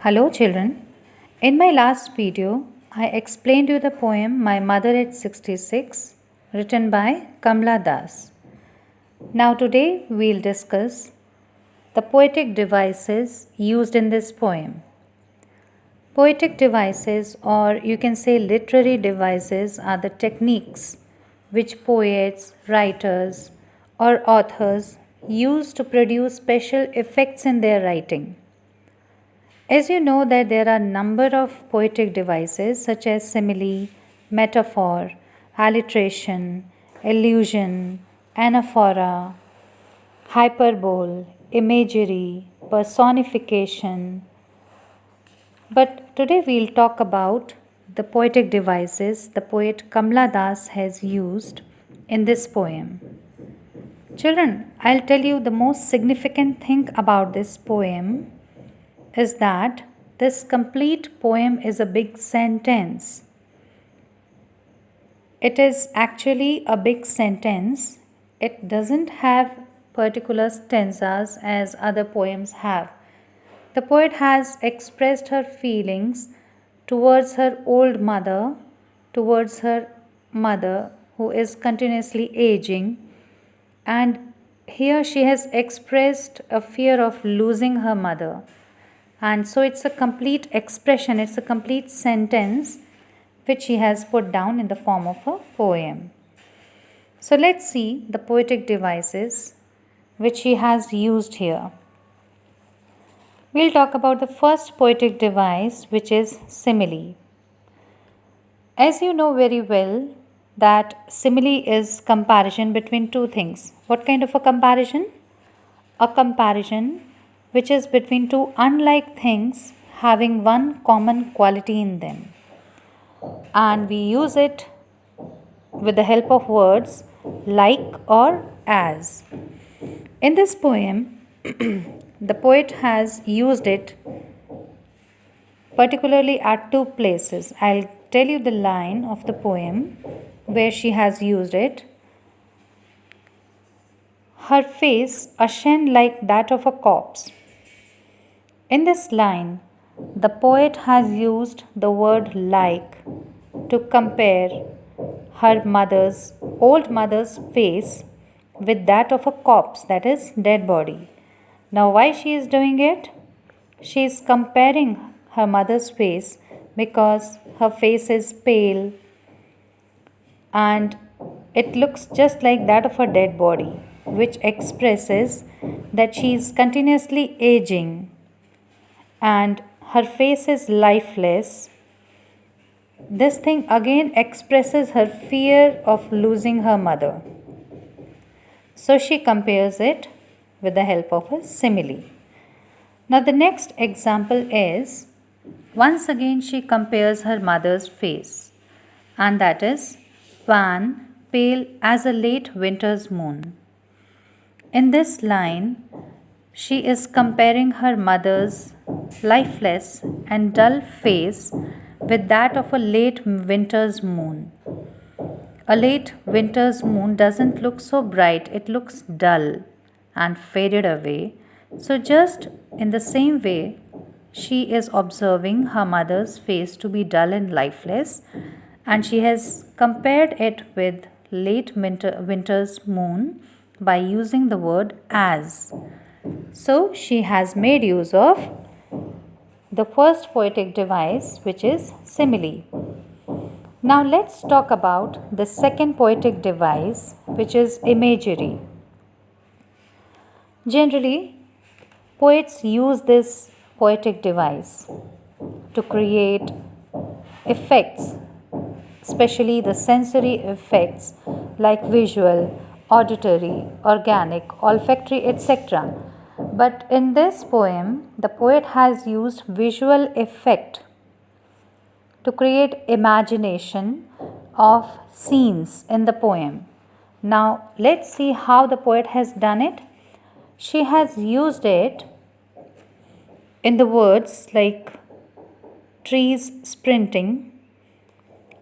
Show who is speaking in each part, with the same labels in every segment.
Speaker 1: Hello children. In my last video, I explained you the poem My Mother at 66 written by Kamla Das. Now today we'll discuss the poetic devices used in this poem. Poetic devices, or you can say literary devices, are the techniques which poets, writers or authors use to produce special effects in their writing. As you know that there are number of poetic devices such as simile, metaphor, alliteration, allusion, anaphora, hyperbole, imagery, personification. But today we'll talk about the poetic devices the poet Kamla Das has used in this poem. Children, I'll tell you the most significant thing about this poem is that this complete poem is a big sentence. It is actually a big sentence. It doesn't have particular stanzas as other poems have. The poet has expressed her feelings towards her old mother, towards her mother who is continuously aging, and here she has expressed a fear of losing her mother. And so it's a complete expression, it's a complete sentence which he has put down in the form of a poem. So let's see the poetic devices which he has used here. We'll talk about the first poetic device, which is simile. As you know very well that simile is comparison between two things. What kind of a comparison? A comparison which is between two unlike things having one common quality in them. And we use it with the help of words like or as. In this poem, the poet has used it particularly at two places. I'll tell you the line of the poem where she has used it. Her face ashen like that of a corpse. In this line, the poet has used the word like to compare her old mother's face with that of a corpse, that is dead body. Now why she is doing it? She is comparing her mother's face because her face is pale and it looks just like that of a dead body, which expresses that she is continuously aging and her face is lifeless. This thing again expresses her fear of losing her mother. So she compares it with the help of a simile. Now the next example is, once again she compares her mother's face, and that is wan, pale as a late winter's moon. In this line, she is comparing her mother's lifeless and dull face with that of a late winter's moon. A late winter's moon doesn't look so bright, it looks dull and faded away. So, just in the same way, she is observing her mother's face to be dull and lifeless, and she has compared it with late winter's moon by using the word as. So she has made use of the first poetic device, which is simile. Now let's talk about the second poetic device, which is imagery. Generally, poets use this poetic device to create effects, especially the sensory effects like visual, auditory, organic, olfactory, etc. But in this poem, the poet has used visual effect to create imagination of scenes in the poem. Now, let's see how the poet has done it. She has used it in the words like trees sprinting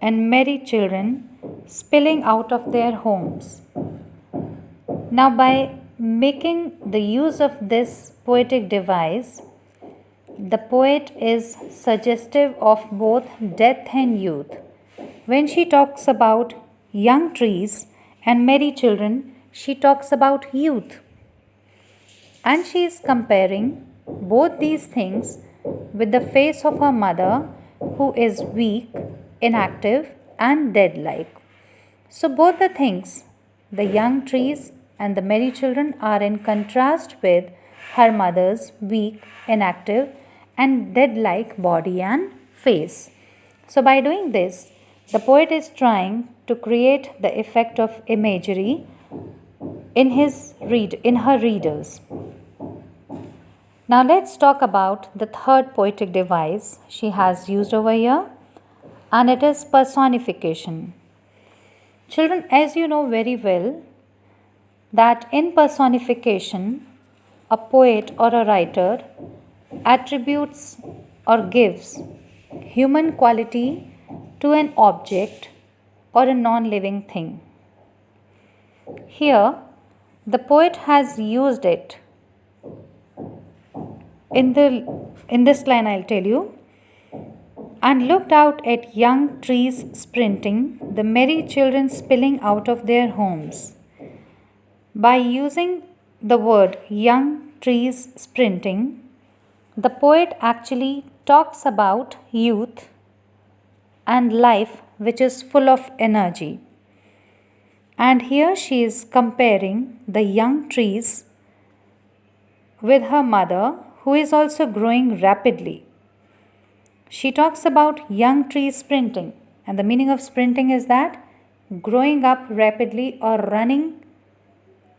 Speaker 1: and merry children spilling out of their homes. Now, by making the use of this poetic device, The poet is suggestive of both death and youth. When she talks about young trees and merry children, she talks about youth. And she is comparing both these things with the face of her mother, who is weak, inactive, and dead like. So, both the things, the young trees and the merry children, are in contrast with her mother's weak, inactive, and dead like body and face. So, by doing this, the poet is trying to create the effect of imagery in her readers. Now let's talk about the third poetic device she has used over here, and it is personification. Children, as you know very well, that in personification, a poet or a writer attributes or gives human quality to an object or a non living thing. Here, the poet has used it. In this line, I'll tell you, and looked out at young trees sprinting, the merry children spilling out of their homes. By using the word young trees sprinting, the poet actually talks about youth and life, which is full of energy. And here she is comparing the young trees with her mother, who is also growing rapidly. She talks about young trees sprinting, and the meaning of sprinting is that growing up rapidly or running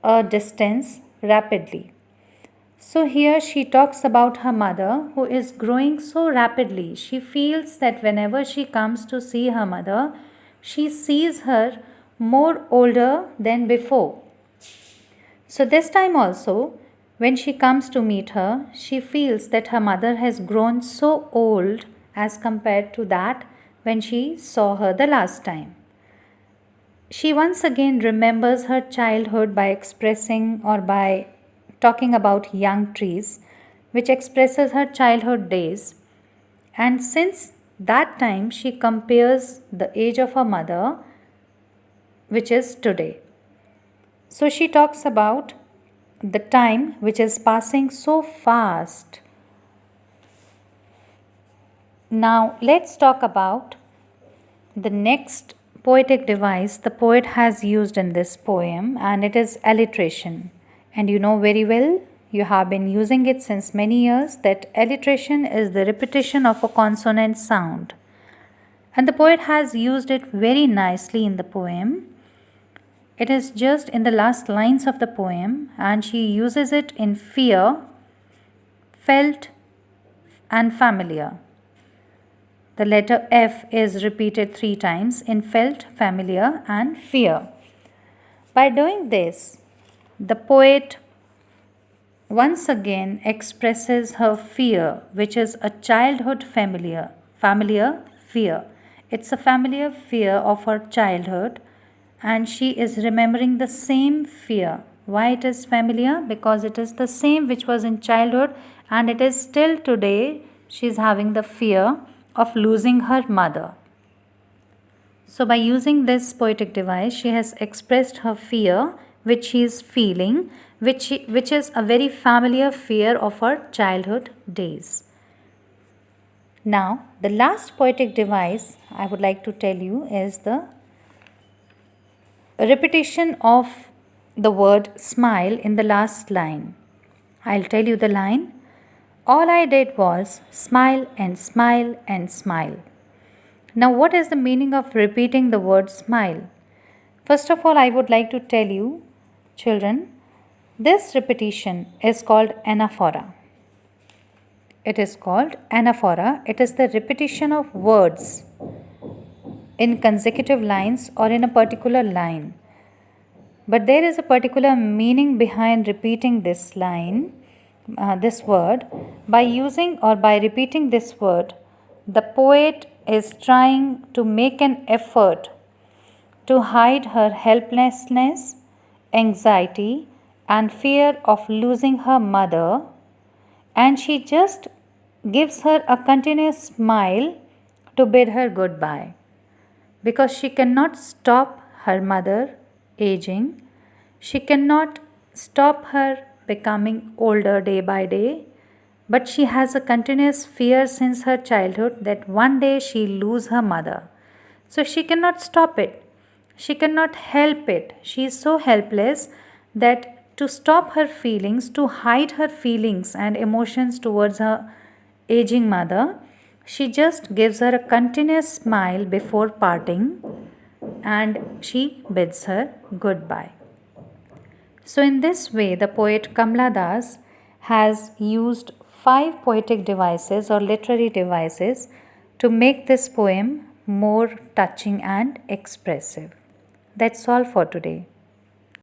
Speaker 1: a distance rapidly. So here she talks about her mother, who is growing so rapidly. She feels that whenever she comes to see her mother, she sees her more older than before. So this time also, when she comes to meet her, she feels that her mother has grown so old as compared to that when she saw her the last time. She once again remembers her childhood by expressing or by talking about young trees, which expresses her childhood days. And since that time, she compares the age of her mother, which is today. So she talks about the time which is passing so fast. Now let's talk about the next poetic device the poet has used in this poem, and it is alliteration. And you know very well, you have been using it since many years, that alliteration is the repetition of a consonant sound. And the poet has used it very nicely in the poem. It is just in the last lines of the poem, and she uses it in fear, felt, and familiar. The letter F is repeated 3 times in felt, familiar, and fear. By doing this, the poet once again expresses her fear, which is a childhood familiar fear. It's a familiar fear of her childhood, and she is remembering the same fear. Why it is familiar? Because it is the same which was in childhood, and it is still today she is having the fear of losing her mother. So by using this poetic device, she has expressed her fear which she is feeling, which is a very familiar fear of her childhood days. Now, the last poetic device I would like to tell you is the repetition of the word smile in the last line. I'll tell you the line. All I did was smile and smile and smile. Now, what is the meaning of repeating the word smile? First of all, I would like to tell you, children, this repetition is called anaphora. It is called anaphora. It is the repetition of words in consecutive lines or in a particular line. But there is a particular meaning behind repeating this line, this word. By using or by repeating this word, the poet is trying to make an effort to hide her helplessness, anxiety, and fear of losing her mother, and she just gives her a continuous smile to bid her goodbye because she cannot stop her mother aging. She cannot stop her becoming older day by day, but she has a continuous fear since her childhood that one day she'll lose her mother. So she cannot stop it. She cannot help it. She is so helpless that to stop her feelings, to hide her feelings and emotions towards her aging mother, she just gives her a continuous smile before parting and she bids her goodbye. So, in this way, the poet Kamla Das has used 5 poetic devices or literary devices to make this poem more touching and expressive. That's all for today.